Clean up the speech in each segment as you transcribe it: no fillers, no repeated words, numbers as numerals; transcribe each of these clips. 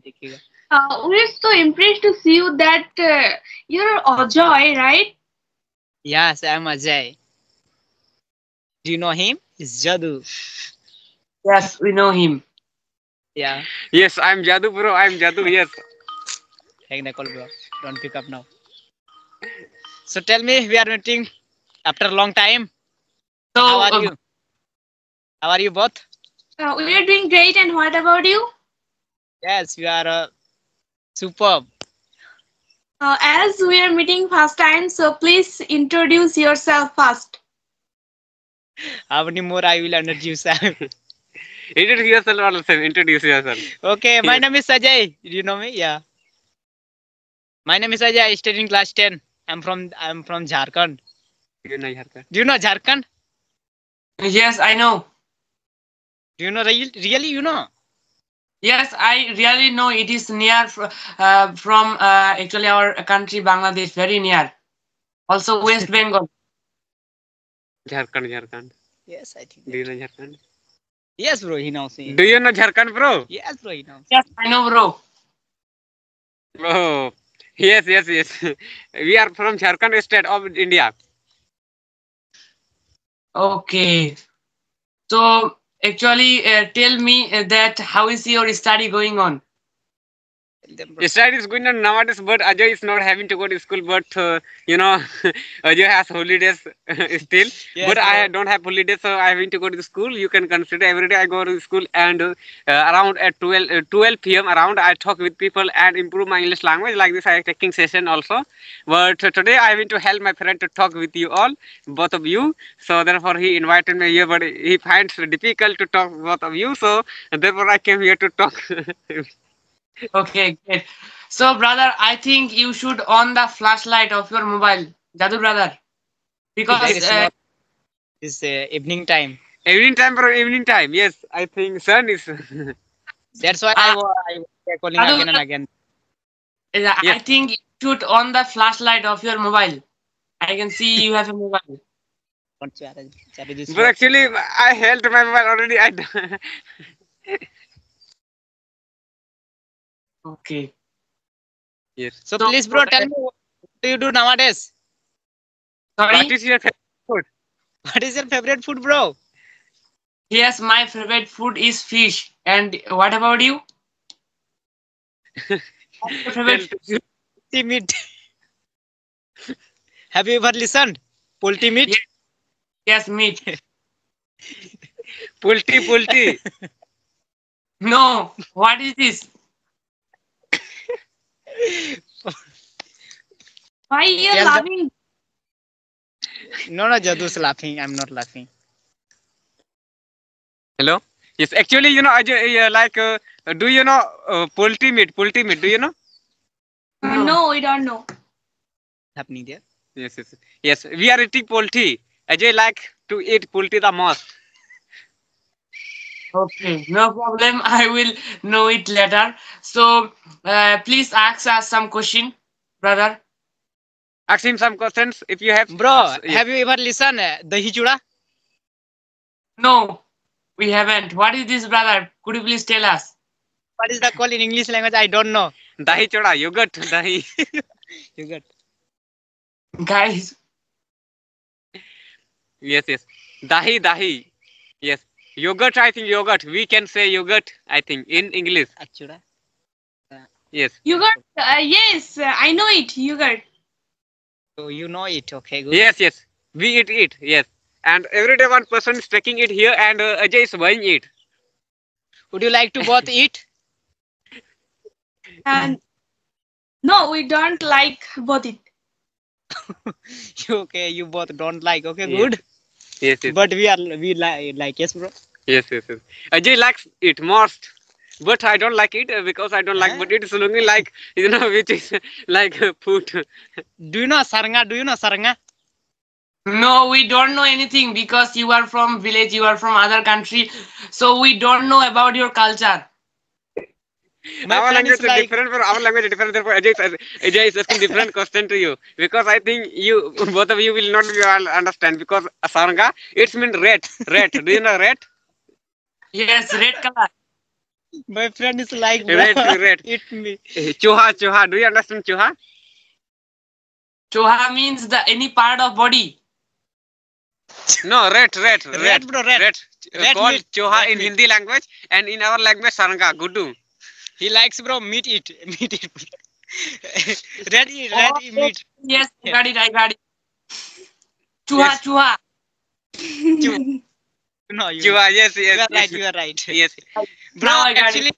We're so impressed to see you that you're Ajay, right? Yes, I'm Ajay. Do you know him? It's Jadu. Yes, we know him. Yeah. Yes, I'm Jadu, bro. I'm Jadu. Yes. Take the call, bro. Don't pick up now. So tell me, we are meeting after a long time. So, How are you? How are you both? We are doing great, and what about you? Yes, we are superb. As we are meeting first time, so please introduce yourself first. How many more I will introduce? Introduce yourself also. Introduce yourself. Okay, my name is Ajay. Do you know me? Yeah. My name is Ajay. I study in class 10. I'm from Jharkhand. You know Jharkhand. Do you know Jharkhand? yes, I know. Do you know really you know? Yes, I really know it is near from actually our country, Bangladesh, very near. Also, West Bengal. Jharkhand. Yes, I think. Do you know Jharkhand? Yes, bro. He knows me. Do you know Jharkhand, bro? Yes, bro. He knows. Yes, I know, bro. Oh, yes. We are from Jharkhand state of India. Okay. So, actually, tell me that how is your study going on? Study is going on nowadays, but Ajay is not having to go to school. But Ajay has holidays still. Yes, but bro. I don't have holidays, so I having to go to the school. You can consider every day I go to school, and around at 12 p.m. around I talk with people and improve my English language. Like this, I am taking session also. But today I want to help my friend to talk with you all, both of you. So therefore he invited me here, but he finds it difficult to talk both of you. So therefore I came here to talk. Okay, great. So, brother, I think you should on the flashlight of your mobile, Jadu brother, because It's evening time. Evening time, bro. Evening time. Yes, I think sun is. That's why I was calling again and again. I think you should on the flashlight of your mobile. I can see you have a mobile. But actually, I held my mobile already. Okay. Yes. So please, bro, tell me what do you do nowadays? Sorry? What is your favorite food? What is your favorite food, bro? Yes, my favorite food is fish. And what about you? What's your favorite food? Poultry meat. Have you ever listened? Poultry meat? Yes, meat. Poultry. No, what is this? Why you're Tell laughing? No, Jadu's laughing. I'm not laughing. Hello. Yes, actually, Ajay, do you know poultry meat? Poultry meat, do you know? No, we don't know. Happening there? Yes. We are eating poultry. Ajay like to eat poultry the most. Okay, no problem. I will know it later. So, please ask us some question, brother. Ask him some questions if you have. Bro, Yes. have you ever listened Dahi Chuda? No, we haven't. What is this, brother? Could you please tell us? What is the call in English language? I don't know. Dahi choda, yogurt, dahi. Yogurt. Guys, Yes. Dahi. Yes. Yogurt, I think yogurt. We can say yogurt, I think, in English. Chuda. Yes. Yogurt? Yes, I know it. Yogurt. So you know it. Okay, good. Yes. We eat it. Yes. And every day one person is taking it here, and Ajay is buying it. Would you like to both eat? And no, we don't like both it. Okay, you both don't like. Okay, Yes. good. Yes. But we like yes, bro. Yes. Ajay likes it most, but I don't like it because I don't like. But it is looking like which is like food. Do you know saranga? Do you know saranga? no, we don't know anything because you are from village, you are from other country, so we don't know about your culture. My friend is like different. For our language is different. Therefore, Ajay is asking different question to you because I think you both of you will not be able to understand because saranga it means red. Do you know red? Yes, red color. My friend is like, bro, Red. eat me. Choha. Do you understand choha? Choha means the any part of body. No, red. Bro, red. Red Called meat. choha Red in meat. Hindi language, and in our language saranga, gudu. He likes, bro, meat eat. Red Oh, meat. yes, Yeah. I got it. Chuha, Yes. chuha. No, you Choha, yes. are right. You are right. Yes. Bro, Now I got actually, it.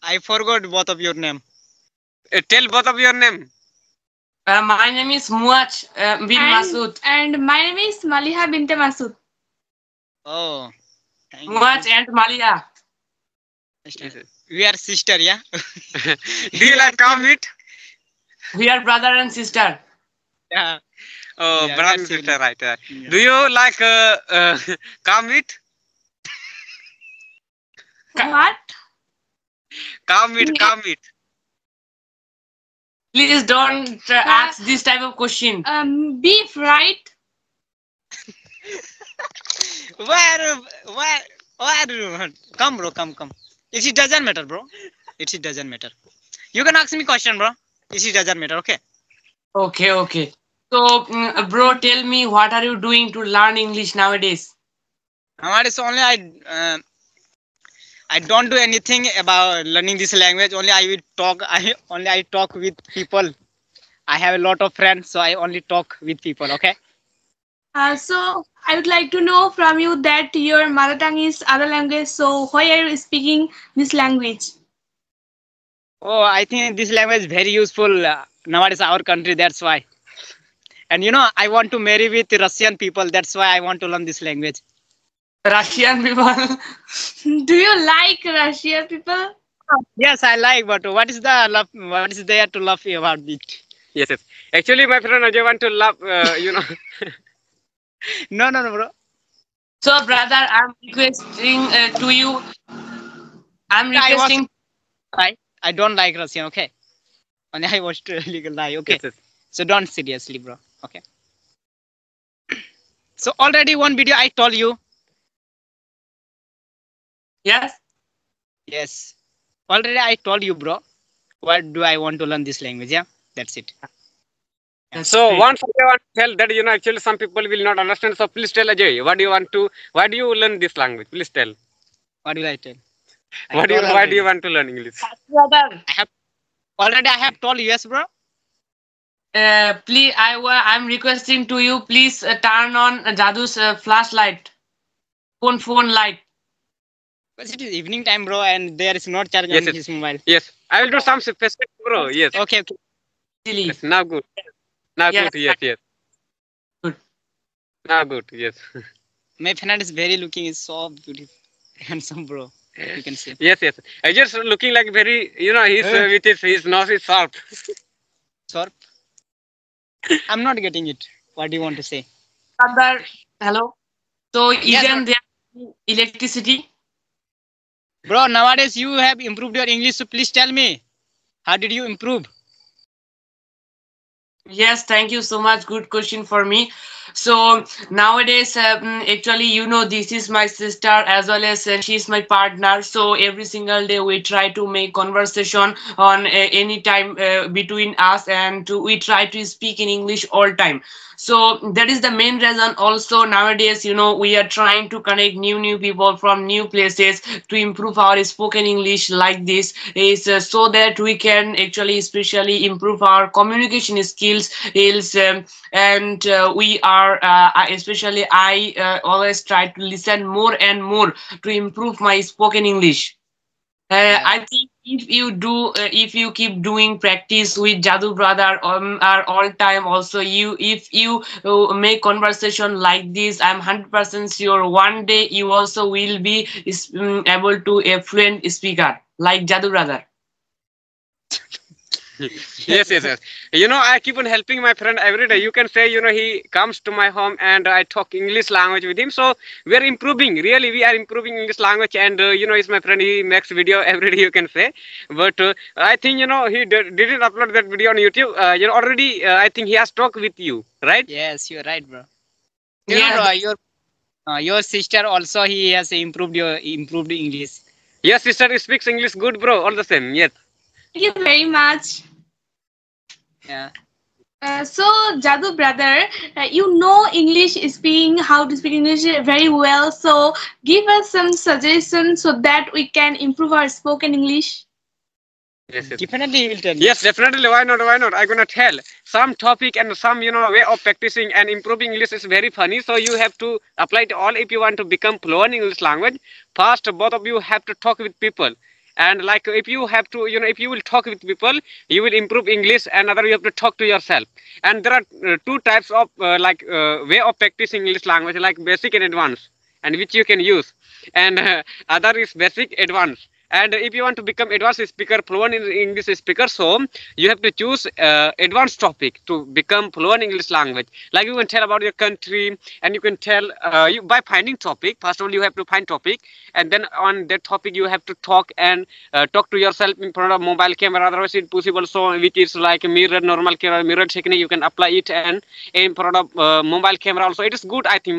I forgot both of your name. Tell both of your name. My name is Muwaj bin Masood. And my name is Maliha binte Masood. Oh, thank Muwaj you. and Maliha. Yes. We are sister, yeah. Do you like cow meat? We are brother and sister. Yeah. Oh, Yeah, brother and that's it. sister, right. Yeah. Do you like cow meat? What? Cow meat. Please don't ask this type of question. Beef, right? Where? Come, bro, come. It doesn't matter, bro. It doesn't matter. You can ask me question, bro. It doesn't matter, okay? Okay. So, bro, tell me, what are you doing to learn English nowadays? Nowadays, only I don't do anything about learning this language. Only I will talk. I talk with people. I have a lot of friends, so I only talk with people. Okay. So I would like to know from you that your mother tongue is other language. So why are you speaking this language? Oh, I think this language is very useful nowadays our country. That's why. And I want to marry with Russian people. That's why I want to learn this language. Russian people. Do you like Russian people? Yes, I like. But what is the love? What is there to love about it? Yes. Actually, my friend Ajay want to love, No, bro. So, brother, I'm requesting to you. I'm requesting. I don't like Russian. Okay. Only I watched a legal lie. Okay. Yes. So don't seriously, bro. Okay. So already one video I told you. Yes. Yes. Already I told you, bro. What do I want to learn this language? Yeah. That's it. That's So great. once I want to tell that actually some people will not understand. So please tell Ajay, why do you learn this language? Please tell. What will I tell? Why do you want to learn English? Brother. I have told you, yes, bro. Please, I'm requesting to you. Please turn on Jadu's flashlight, phone light. Because it is evening time, bro, and there is not charge Yes, on his mobile. Yes. I will do some specific, bro. Yes. Okay. Easily. Yes. Now good. Yes. Good. Yes. Good. Now good. Yes. My friend is very looking is so beautiful, handsome, bro. You can see. Yes. I just looking like very, he's with his nose is sharp. Sharp. I'm not getting it. What do you want to say? Brother, hello. So Yes, isn't there electricity? Bro, nowadays you have improved your English, so please tell me, how did you improve? Yes, thank you so much. Good question for me. So nowadays, actually, this is my sister as well as she's my partner. So every single day we try to make conversation on any time between us, and we try to speak in English all time. So that is the main reason. Also nowadays, we are trying to connect new people from new places to improve our spoken English like this is so that we can actually especially improve our communication skills and we are especially I always try to listen more and more to improve my spoken English. I think if you keep doing practice with Jadu brother are all time also if you make conversation like this, I'm 100% sure one day you also will be able to a fluent speaker like Jadu brother. Yes. I keep on helping my friend every day. You can say, he comes to my home and I talk English language with him. So we are improving. Really, we are improving English language. And, he's my friend. He makes video every day, you can say. But I think, he didn't upload that video on YouTube. Already, I think he has talked with you, right? Yes, you're right, bro. Yeah. Bro, your sister also he has improved English. Yes, sister speaks English good, bro. All the same. Yes. Thank you very much. Yeah. So, Jadu brother, you know English speaking, how to speak English very well. So, give us some suggestions so that we can improve our spoken English. Yes, yes. Definitely he will tell you. Yes, definitely. Why not? Why not? I'm gonna tell some topic and some way of practicing and improving English is very funny. So you have to apply it all if you want to become fluent in English language. First, both of you have to talk with people. And like if you have to, if you will talk with people, you will improve English. And other you have to talk to yourself. And there are two types of way of practicing English language, like basic and advanced, and which you can use. And other is basic, advanced. And if you want to become advanced speaker, fluent in English speaker, so you have to choose advanced topic to become fluent English language. Like you can tell about your country, and you can tell you by finding topic. First of all, you have to find topic, and then on that topic you have to talk and talk to yourself in front of mobile camera. Otherwise, it's possible. So which is like mirror, normal camera, mirror technique. You can apply it and in front of mobile camera also. It is good, I think.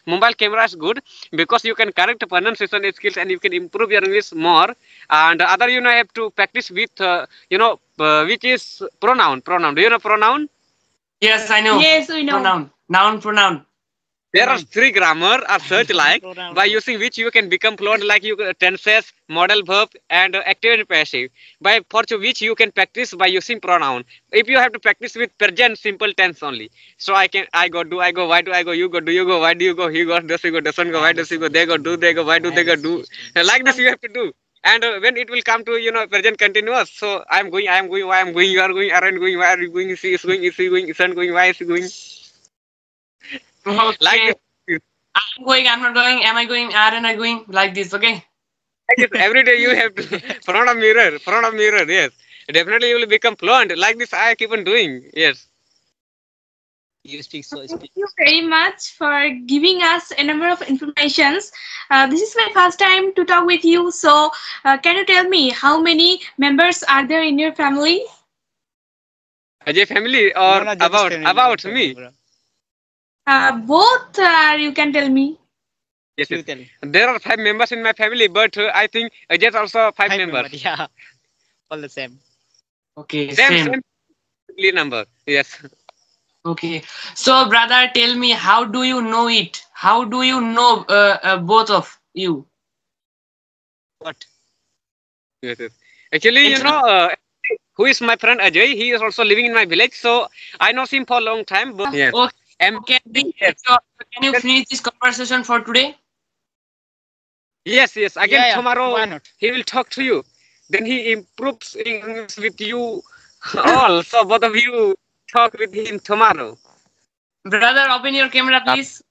Mobile camera is good because you can correct pronunciation skills and you can improve your English more. And other, have to practice with, which is pronoun. Do you know pronoun? Yes, I know. Yes, we know. Pronoun. Noun, pronoun. There are three grammar or such like Pronoun. by using which you can become fluent, like you tenses, modal verb, and active and passive. By for which you can practice by using pronoun. If you have to practice with present simple tense only. So I go, do I go, why do I go, you go, do you go, why do you go, he go, does he go, doesn't go, why does he go, they go, do they go, why do they go, do. Like this you have to do. And when it will come to present continuous, so I am going, why I am going, you are going, aren't going, why are you going, is he going, is he going, isn't going, why is he going. Okay. Like this. I'm going, I'm not going, am I going, aren't I going? Like this, okay? Like this, every day you have to front of mirror, yes. Definitely you will become fluent. Like this I keep on doing, yes. You speak so Thank speak. you very much for giving us a number of informations. This is my first time to talk with you. So, can you tell me how many members are there in your family? Ajay family or No, no, just family, about family, me? bro. Both, you can tell me. Yes, You yes. tell. There are 5 members in my family, but I think Ajay also 5 Five members. member, yeah. All the same. Okay, Same same. family number. Yes. Okay. So, brother, tell me, how do you know it? How do you know both of you? What? Yes, yes. Actually, It's not- who is my friend Ajay? He is also living in my village, so I know him for a long time. But yes. Okay. And yes, So, can you finish this conversation for today? yes. Again Yeah, tomorrow why not? he will talk to you. Then he improves English with you all. So both of you talk with him tomorrow. Brother, open your camera, please.